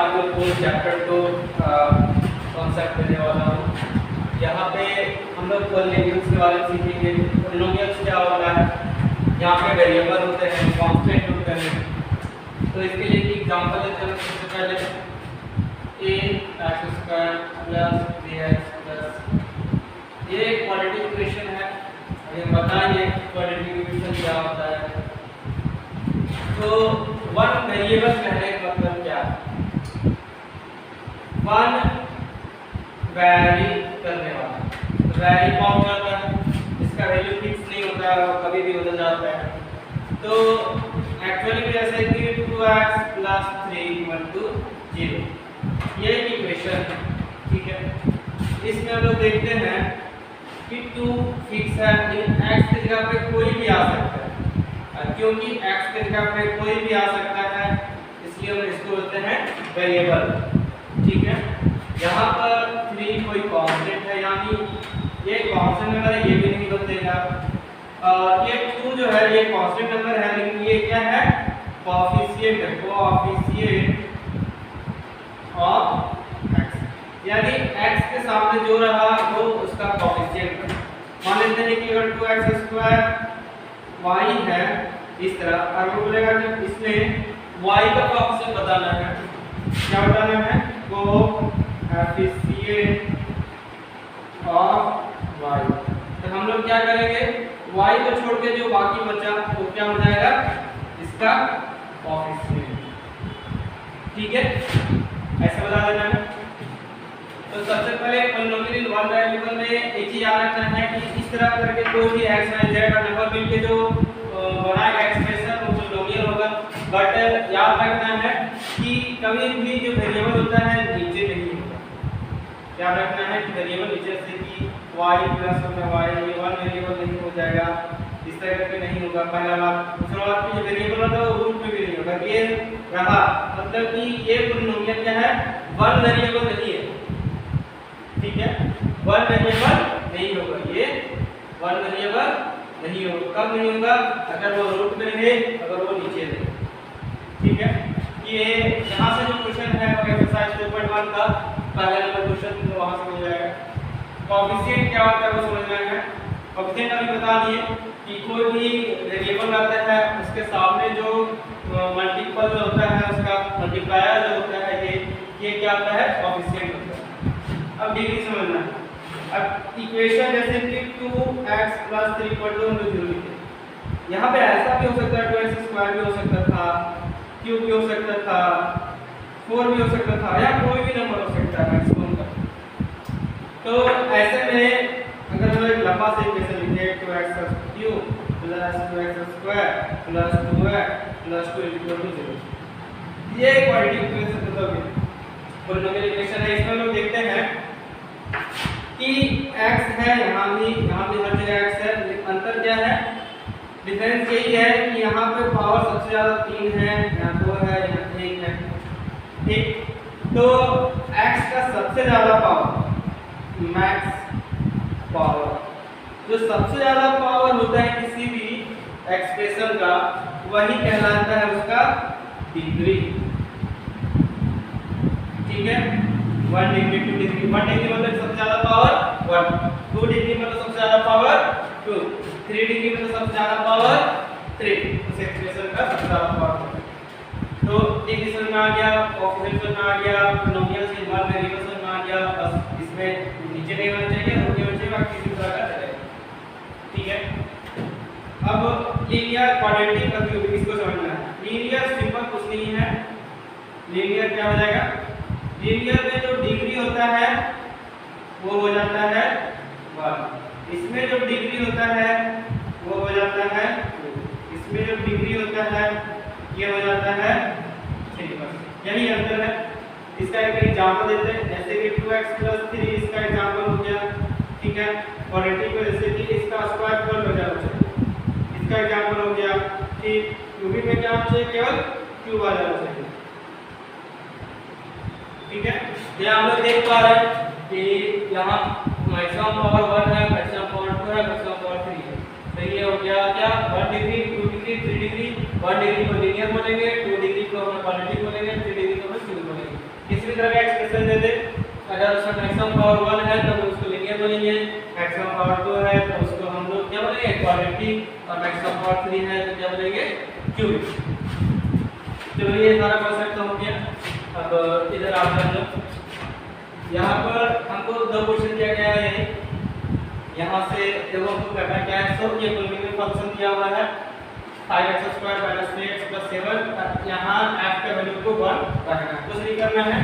आप लोग को चैप्टर 2 कॉन्सेप्ट देने वाला हूँ। यहाँ पे हम लोग पॉलिनोमियल्स के बारे में सीखेंगे। पॉलिनोमियल्स क्या होता है, यहाँ पे वेरिएबल होते हैं, कांस्टेंट होते हैं। तो इसके लिए एक एग्जांपल लेते हैं। सबसे पहले a² + bx + ये एक क्वाड्रेटिक इक्वेशन है। ये बताइए क्वाड्रेटिक इक्वेशन क्या होता है। तो वन वेरिएबल कहने का मतलब क्या है? वन वैरी करने वाला, वैरी कौन करता है, इसका वैल्यू फिक्स नहीं होता है, वो कभी भी बदल जाता है। तो एक्चुअली में जैसे कि 2x + 3 = 0, ये एक इक्वेशन है, ठीक है। इसमें हम लोग देखते हैं कि 2 फिक्स है, x की जगह पे कोई भी आ सकता है। क्योंकि x की जगह पे कोई भी आ सकता है, इसलिए हम इसको बोलते हैं वेरिएबल, ठीक है। यहाँ पर 3 कोई कांस्टेंट है, यानी ये कांस्टेंट नंबर है, ये भी नहीं बदलेगा। और ये 2 जो है ये कांस्टेंट नंबर है, लेकिन ये क्या है, कोएफिशिएंट है, कोएफिशिएंट ऑफ x, यानी x के सामने जो रहा वो उसका कोएफिशिएंट है। मान लेते हैं कि अगर 2x² y है इस तरह, और वो बोलेगा कि इसमें y का कोएफिशिएंट बताना है। क्या बताना है? Coefficient of y। तो हम लोग क्या करेंगे, y को छोड़ के जो बाकी बचा वो क्या हो जाएगा, इसका कोएफिशिएंट, ठीक है। ऐसे बता देना है। तो सबसे पहले पॉलिनोमियल वन वेरिएबल में एक चीज याद रखना है कि इस तरह करके कोई भी x y z का नंबर मिलके जो बनाएगा एक्सप्रेशन वो पॉलिनोमियल होगा। बट याद रखना है कि कभी भी जो वेरिएबल होता है नीचे नहीं होगा। याद रखना है कि वेरिएबल नीचे से कि y + y ये वन वेरिएबल नहीं हो जाएगा, इस तरह करके नहीं होगा। पहला बात। दूसरा बात कि जो वेरिएबल होता है वो रूट में भी नहीं होगा। ये रहा मतलब कि ये पॉलिनोमियल क्या है, वन वेरिएबल नहीं है, ठीक है। वन वेरिएबल नहीं होगा, ये वन वेरिएबल नहीं होगा। कब नहीं होगा? अगर वो रूट में रहे, अगर वो नीचे रहे, ठीक है। ये यहाँ से जो क्वेश्चन है एक्सरसाइज 2.1 का पहला नंबर क्वेश्चन तो वहाँ से मिल जाएगा। कोएफिशिएंट क्या होता है वो समझ में आएगा। कोएफिशिएंट अभी बता दिए कि कोई भी वेरिएबल आता है उसके सामने जो मल्टीपल होता है, उसका मल्टीप्लायर जो होता है, ये क्या होता है, कोएफिशिएंट होता है। अब डिग्री समझना है। अब इक्वेशन जैसे कि 2x + 3 = 0, यहाँ पे ऐसा भी हो सकता है, 2x² भी हो सकता था, क्यूब भी हो सकता था, 4 भी हो सकता था, या कोई भी नंबर हो सकता है मैक्सिमम का। तो ऐसे में अगर हम एक लंबा से इक्वेशन लिखें 2x³ + 2x² + 2x + 2 = 0, ये क्वाड्रेटिक इक्वेशन मतलब पॉलिनोमियल इक्वेशन है। इसमें लोग देखते हैं कि x है, यहाँ भी हर जगह x है, लेकिन अंतर क्या है, डिफरेंस यही है कि यहाँ पे पावर सबसे ज्यादा 3 है, यहाँ 2 है, यहाँ 1 है, ठीक। तो x का सबसे ज्यादा पावर, मैक्स पावर, जो सबसे ज्यादा पावर होता है किसी भी एक्सप्रेशन का, वही कहलाता है उसका डिग्री, ठीक है। 1 डिग्री, 2 डिग्री, 1 डिग्री मतलब सबसे ज्यादा पावर 1, 2 डिग्री मतलब सबसे ज्यादा पावर 2, 3 डिग्री मतलब सबसे ज्यादा पावर 3, उस एक्सप्रेशन का सबसे ज्यादा पावर। तो डिग्री समझ में आ गया, कोएफिशिएंट समझ में आ गया, पॉलिनोमियल से वन वेरिएबल समझ में आ गया। बस इसमें नीचे नहीं होना चाहिए, रूट में होना चाहिए, बाकी किसी तरह का चलेगा, ठीक है। अब लीनियर, क्वाड्रेटिक और क्यूबिक इसको समझना है। लीनियर सिंपल कुछ नहीं है, लीनियर क्या हो जाएगा, लीनियर में जो डिग्री होता है वो हो जाता है 1, इसमें जो डिग्री होता है वो हो जाता है 2, इसमें जो डिग्री होता है ये हो जाता है 3, बस यही अंतर है। इसका एक एग्जांपल देते हैं, जैसे कि 2x + 3 इसका एग्जांपल हो गया, ठीक है। क्वाड्रेटिक में जैसे कि इसका स्क्वायर 12 हो जाए, इसका एग्जांपल हो गया, ठीक। क्यूबिक में क्या होना चाहिए, केवल क्यूब आ जाना चाहिए, ठीक है। ये हम लोग देख पा रहे हैं कि यहाँ मैक्सिमम पावर 1 है, मैक्सिमम पावर 2 है, मैक्सिमम पावर 3 है। तो ये हो गया क्या, 1 डिग्री, 2 डिग्री, 3 डिग्री। 1 डिग्री को लीनियर बोलेंगे, 2 डिग्री को हम क्वाड्रेटिक बोलेंगे, 3 डिग्री को हम क्यूबिक बोलेंगे। दूसरी तरह का एक्सप्रेशन दे दे, अगर उसका मैक्सिमम पावर 1 है तो उसको लीनियर बोलेंगे, मैक्सिमम पावर 2 है तो उसको हम लोग क्या बोलेंगे क्वाड्रेटिक, और मैक्सिमम पावर 3 है तो क्या बोलेंगे क्यूबिक। चलो ये सारा कॉन्सेप्ट हो गया। अब इधर आप हम लोग यहाँ पर हमको दो क्वेश्चन दिया गया है, यहाँ से देखो हमको करना क्या है, सो ये पॉलिनोमियल फंक्शन दिया हुआ है 5x² - 3x + 7, यहाँ f का वैल्यू को 1 रखना है, कुछ नहीं करना है,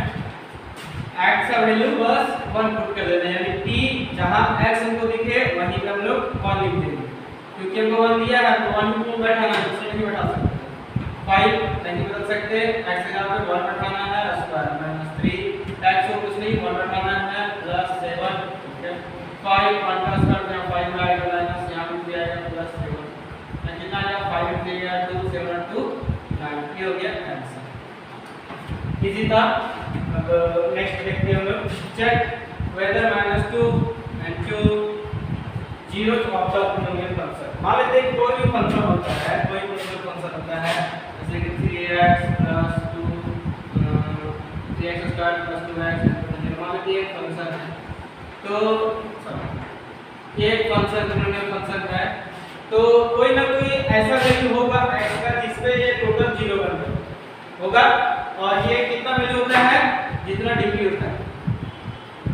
x का वैल्यू बस 1 पुट कर देना है, यानी t जहाँ x हमको दिखे वहीं पे हम लोग 1 लिख देंगे, क्योंकि हमको 1 दिया है तो 1 को बैठाना है, दूसरे नहीं बैठा सकते, 5 नहीं बदल सकते, x के जगह पे 1 बैठाना है, स्क्वायर -3 x को कुछ नहीं 1 बैठाना है +7, ठीक है 5 1 का स्क्वायर यहाँ 5 में आएगा, माइनस यहाँ भी आएगा +7, कितना आएगा 5 × 3 = 2 7 × 2 9, ये हो गया आंसर। इजी था। अब नेक्स्ट देखते हैं हम लोग, check whether -2 and 2 zeros of the polynomial function। मान लेते हैं कोई भी फंक्शन होता है, कोई polynomial फंक्शन होता है जैसे कि 3x + 2 3x² + 2x, मान लेते हैं एक फंक्शन है, तो एक फंक्शन पोलिनोमियल फंक्शन है, तो कोई ना कोई ऐसा वैल्यू होगा x का जिसपे ये टोटल 0 बन होगा, और ये कितना वैल्यू होता है जितना डिग्री होता है,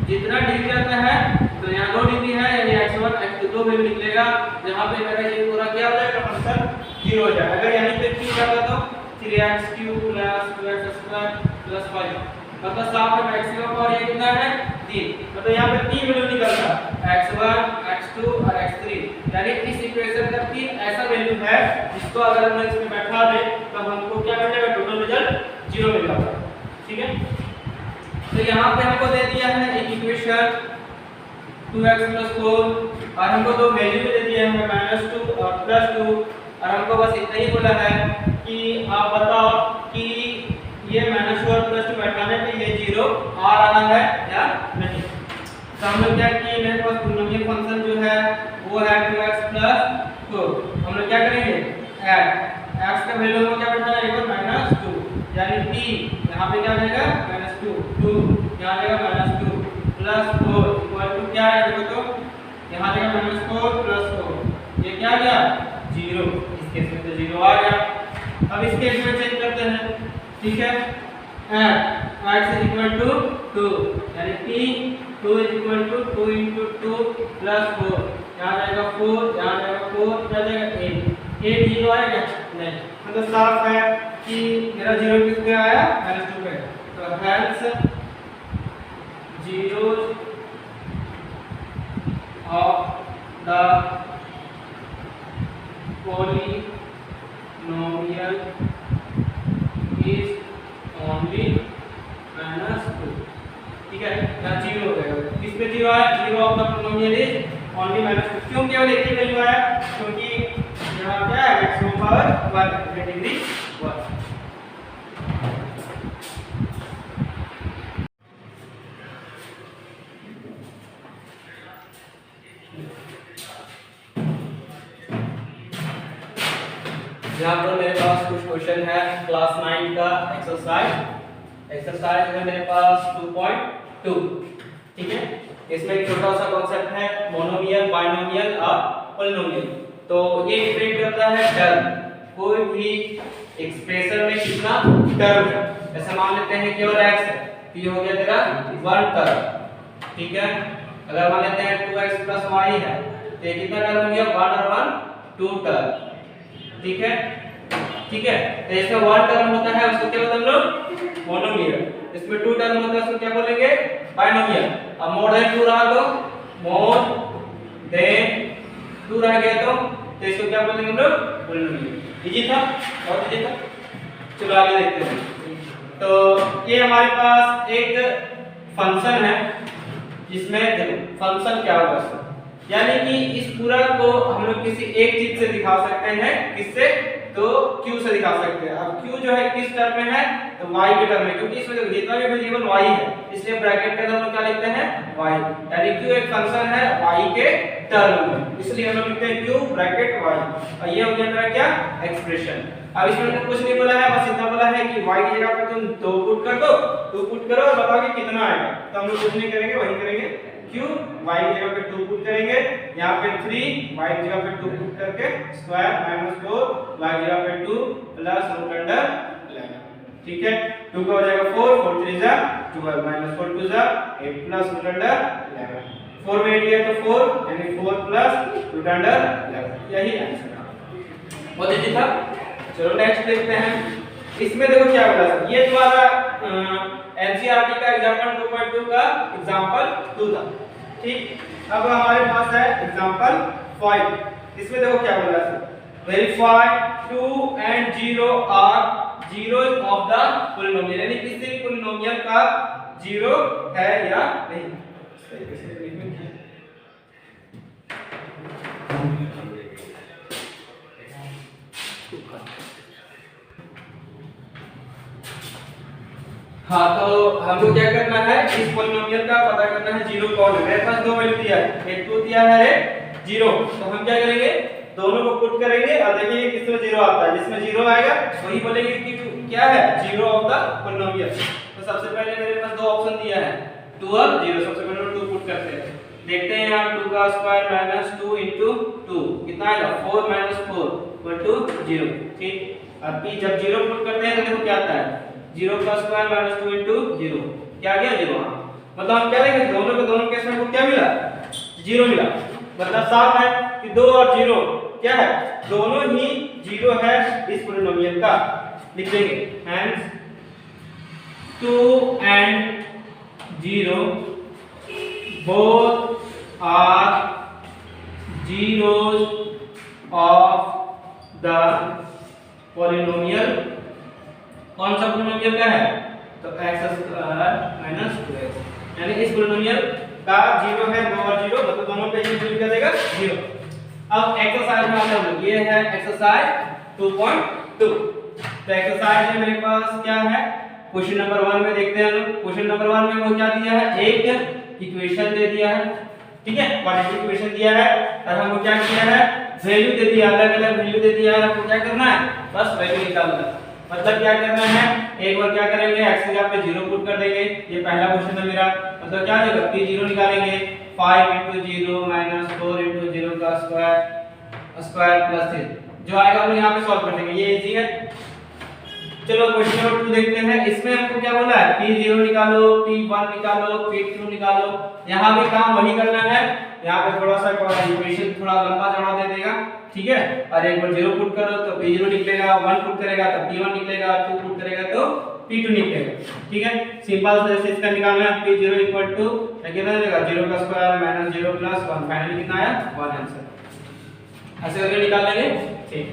जितना डिग्री आता है तो यहाँ 2 डिग्री है यानी x1 x2 2 वैल्यू निकलेगा, जहाँ पे मेरा ये पूरा क्या हो जाएगा फंक्शन 0 हो जाएगा। अगर यहीं पे q जाता तो 3x³ + 2x² + 5, मतलब साफ है मैक्सिमम पावर ये कितना है 3, मतलब यहाँ पे 3 वैल्यू निकलता है x1 x2 और x3, यानी इस इक्वेशन का 3 ऐसा वैल्यू है जिसको अगर हम इसमें बैठा दे तब हमको क्या मिल जाएगा टोटल रिजल्ट 0 मिल जाएगा, ठीक है। तो यहाँ पे हमको दे दिया है एक इक्वेशन 2x + 4, और हमको दो वैल्यू दे दिए हैं -2 और +2, और हमको बस इतना ही बोला है कि आप बताओ कि ये -2 और +2 बैठाने पे ये 0 आ रहा है या नहीं। तो हम लोग क्या किए, मेरे पास पोलिनोमियल फंक्शन जो है वो है 2x + 4, हम लोग क्या करेंगे ऐड x का वैल्यू को क्या बैठाना है -2, यानी t यहाँ पे क्या आ जाएगा -2 2 यहाँ आ जाएगा -2 + 4 इक्वल टू क्या है देखो, तो यहाँ आ जाएगा -4 + 4, ये क्या आ गया 0, इस केस में तो 0 आ गया। अब इस केस में चेक करते हैं, ठीक है, x = 2 यानी t 2 = 2 × 2 + 4, यहाँ जाएगा 4 यहाँ जाएगा 4 क्या जाएगा 8 0 आएगा नहीं, मतलब साफ है कि मेरा 0 किस पे आया -2 पे, तो हेल्स 0 of the polynomial is only -2, ठीक है, यहाँ 0 हो जाएगा, किस पे 0 आया 0 of the polynomial is only -2, क्यों केवल एक ही वैल्यू आया, क्योंकि यहाँ क्या है मैक्सिमम पावर 1 डिग्री 1। यहाँ पर मेरे पास कुछ क्वेश्चन है क्लास 9 का एक्सरसाइज है मेरे पास 2.2, ठीक है। इसमें एक छोटा सा कॉन्सेप्ट है मोनोमियल, बाइनोमियल और पॉलिनोमियल। तो ये डिपेंड करता है टर्म, कोई भी एक्सप्रेशन में कितना टर्म है, जैसे मान लेते हैं केवल x है तो ये हो गया तेरा 1 टर्म, ठीक है। अगर मान लेते हैं 2x + y है तो ये कितना टर्म हो गया 1 और 1 2 टर्म, ठीक है, ठीक है। तो इसमें 1 टर्म होता है उसको क्या बोलते हैं हम लोग मोनोमियल, इसमें 2 टर्म होता है उसको क्या बोलेंगे बाइनोमियल। अब मोर देन 2 रहा तो मोर देन 2 रह गया तो इसको क्या बोलेंगे हम लोग पॉलिनोमियल। इजी था, बहुत इजी था। चलो आगे देखते हैं। तो ये हमारे पास एक फंक्शन है जिसमें देखो फंक्शन क्या होगा, यानी कि इस पूरा को हम लोग किसी एक चीज से दिखा सकते हैं, किससे तो q से दिखा सकते हैं। अब q जो है किस टर्म में है, तो y के टर्म में, क्योंकि इसमें जितना भी वेरिएबल y है इसलिए ब्रैकेट के अंदर हम लोग क्या लिखते हैं y, यानी q एक फंक्शन है y के टर्म में, इसलिए हम लोग लिखते हैं q ब्रैकेट y, और ये हो गया मेरा क्या एक्सप्रेशन। अब इसमें हमने कुछ नहीं बोला है, बस इतना बोला है कि y की जगह पे तुम 2 पुट कर दो, 2 पुट करो और बताओ कि कितना आएगा। तो हम लोग कुछ नहीं करेंगे, वही करेंगे q y की जगह पे 2 पुट करेंगे, यहाँ पे 3 y की जगह पे 2 पुट करके स्क्वायर माइनस 4 y की जगह पे 2 प्लस रूट अंडर 11, ठीक है। 2 का हो जाएगा 4, 4 3 जा 12 माइनस 4 2 जा 8 प्लस रूट अंडर 11, 4 में 8 गया तो 4 यानी 4 प्लस रूट अंडर 11, यही आंसर है। बहुत इजी था। चलो नेक्स्ट देखते हैं। इसमें देखो क्या बोला सर, ये तुम्हारा एनसीईआरटी का एग्जांपल 2.2 का एग्जांपल 2 था, ठीक। अब हमारे पास है एग्जांपल 5। इसमें देखो क्या बोला sir, verify 2 and 0 are zeros of the polynomial, यानी किसी भी पॉलिनोमियल का 0 है या नहीं। हाँ, तो हमको क्या करना है, इस पॉलिनोमियल का पता करना है जीरो कौन है। मेरे पास दो वैल्यू दिया है, एक 2 दिया है, एक 0। तो हम क्या करेंगे, दोनों को पुट करेंगे और देखेंगे किसमें 0 आता है। जिसमें 0 आएगा वही बोलेंगे कि क्या है, 0 ऑफ द पॉलिनोमियल। तो सबसे पहले मेरे पास दो ऑप्शन दिया है 2 और 0। सबसे पहले 2 पुट करते हैं, देखते हैं यहाँ 2 का स्क्वायर माइनस 2 into 2 कितना आएगा, 4 minus 4 equal to 0, ठीक। अब p जब 0 पुट करते हैं तो देखो क्या आता है, 0 का स्क्वायर माइनस 2 into 0 क्या आ गया 0। मतलब हम क्या देखेंगे, दोनों के दोनों केस में हमको क्या मिला, 0 मिला। मतलब साफ है कि 2 और 0 क्या है, दोनों ही 0 है इस पॉलिनोमियल का। लिख देंगे hence 2 and 0 both are zeros of the polynomial। कौन सा पॉलिनोमियल का है, तो x स्क्वायर माइनस 2x, यानी इस पॉलिनोमियल का 0 है 2 और 0, मतलब दोनों पे ही क्या देगा 0। अब एक्सरसाइज में आता है, ये है एक्सरसाइज 2.2। तो एक्सरसाइज में मेरे पास क्या है, क्वेश्चन नंबर 1 में देखते हैं हम। क्वेश्चन नंबर 1 में वो क्या दिया है, एक इक्वेशन दे दिया है, ठीक है, क्वाड्रेटिक इक्वेशन दिया है और हमको क्या किया है, वैल्यू दे दिया, अलग-अलग वैल्यू दे दिया है। हमको क्या करना है, बस वैल्यू निकालना है। मतलब क्या करना है, एक बार क्या करेंगे, x की जगह पे 0 पुट कर देंगे। ये पहला क्वेश्चन है मेरा, मतलब क्या देगा, p0 निकालेंगे 5 into 0 minus 4 into 0 का स्क्वायर प्लस 3 जो आएगा हम यहां पे सॉल्व कर देंगे, ये इजी है। चलो क्वेश्चन नंबर 2 देखते हैं। इसमें हमको क्या बोला है, p0 निकालो, p1 निकालो, p2 निकालो। यहां भी काम वही करना है, यहां पे थोड़ा सा इक्वेशन थोड़ा लंबा चौड़ा दे देगा, ठीक है। और एक बार 0 पुट करो तो p0 निकलेगा, 1 पुट करेगा तो p1 निकलेगा, 2 पुट करेगा तो p2 निकलेगा, ठीक है। सिंपल से इसका निकालना है, p0 इक्वल टू कितना देगा, 0 का स्क्वायर माइनस 0 प्लस 1, फाइनली कितना आया 1 आंसर। ऐसे करके निकाल लेंगे, ठीक।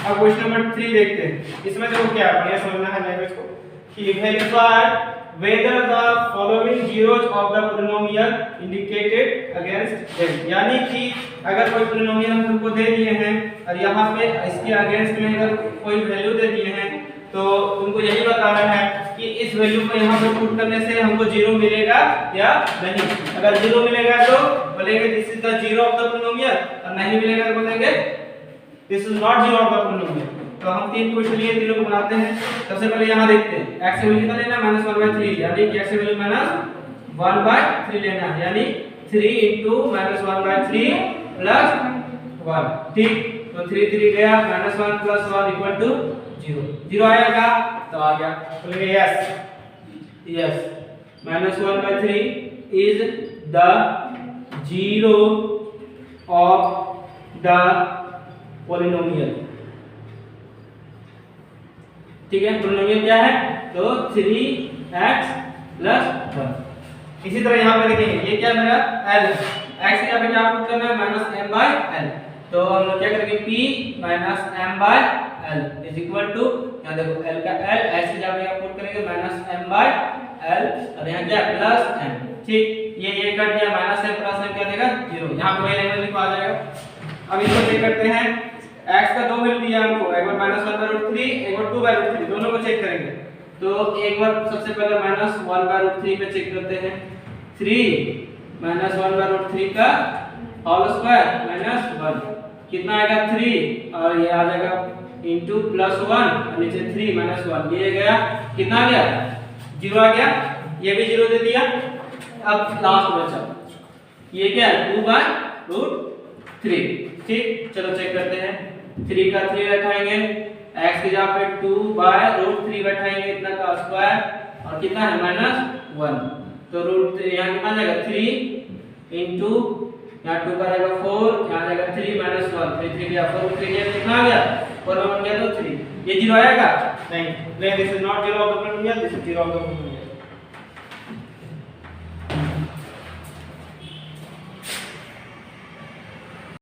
अब क्वेश्चन नंबर 3 देखते हैं। इसमें देखो क्या है, बढ़िया समझना है लैंग्वेज को, कि verify whether the following zeros of the polynomial indicated against them, यानी कि अगर कोई पॉलिनोमियल हम तुमको दे दिए हैं और यहाँ पे इसके अगेंस्ट में अगर कोई वैल्यू दे दिए हैं तो तुमको यही बताना है कि इस वैल्यू को यहाँ पे पुट करने से हमको 0 मिलेगा या नहीं। अगर 0 मिलेगा तो बोलेंगे this is the zero of the polynomial, और नहीं मिलेगा तो बोलेंगे this is not zero of the polynomial. तो हम तीन क्वेश्चन लिए, तीनों को बनाते हैं। सबसे पहले यहाँ देखते हैं, x की वैल्यू कितना लेना है, -1/3, यानी कि x की वैल्यू -1/3 लेना है, यानी 3 into -1/3 प्लस 1, ठीक। तो 3 3 गया, -1 प्लस 1 इक्वल टू 0। 0 आएगा तो आ गया, बोलेंगे yes yes, -1/3 is the zero of the polynomial, ठीक है। पॉलिनोमियल क्या है, तो 3x प्लस 1। इसी तरह यहाँ पे देखेंगे, ये क्या है मेरा l, x की जगह पे क्या पुट करना है, -m/l। तो हम लोग क्या करेंगे, p -m/l is equal to, यहाँ देखो l का l, x की जगह पे पुट करेंगे -m/l और यहाँ क्या प्लस m, ठीक। ये कट गया, -m प्लस m क्या देगा 0। यहाँ पे वही लैंग्वेज लिखवा जाएगा। अब इसको चेक करते हैं, x का दो वैल्यू दिया हमको, एक बार -1/√3 एक बार 2/√3 दोनों को चेक करेंगे। तो एक बार सबसे पहले -1/√3 पे चेक करते हैं। 3 -1/√3 का होल स्क्वायर -1 कितना आएगा 3 और ये आ जाएगा इनटू +1 और नीचे 3 -1 ये गया कितना आ गया 0 आ गया, ये भी 0 दे दिया। अब लास्ट बचा ये क्या है 2/√3। ठीक, चलो चेक करते हैं। 3 का 3 बैठाएंगे, x की जगह पे 2/√3 बैठाएंगे, इतना का स्क्वायर और कितना है -1 तो रूट यहाँ कितना आ जाएगा 3 इनटू यहाँ 2 का रहेगा 4 यहाँ जाएगा 3 -1 3 3 गया 4 3 गया कितना आ गया 4 में बन गया तो 3 ये 0 आएगा नहीं, this is not 0 of the polynomial, this is 0 of the polynomial.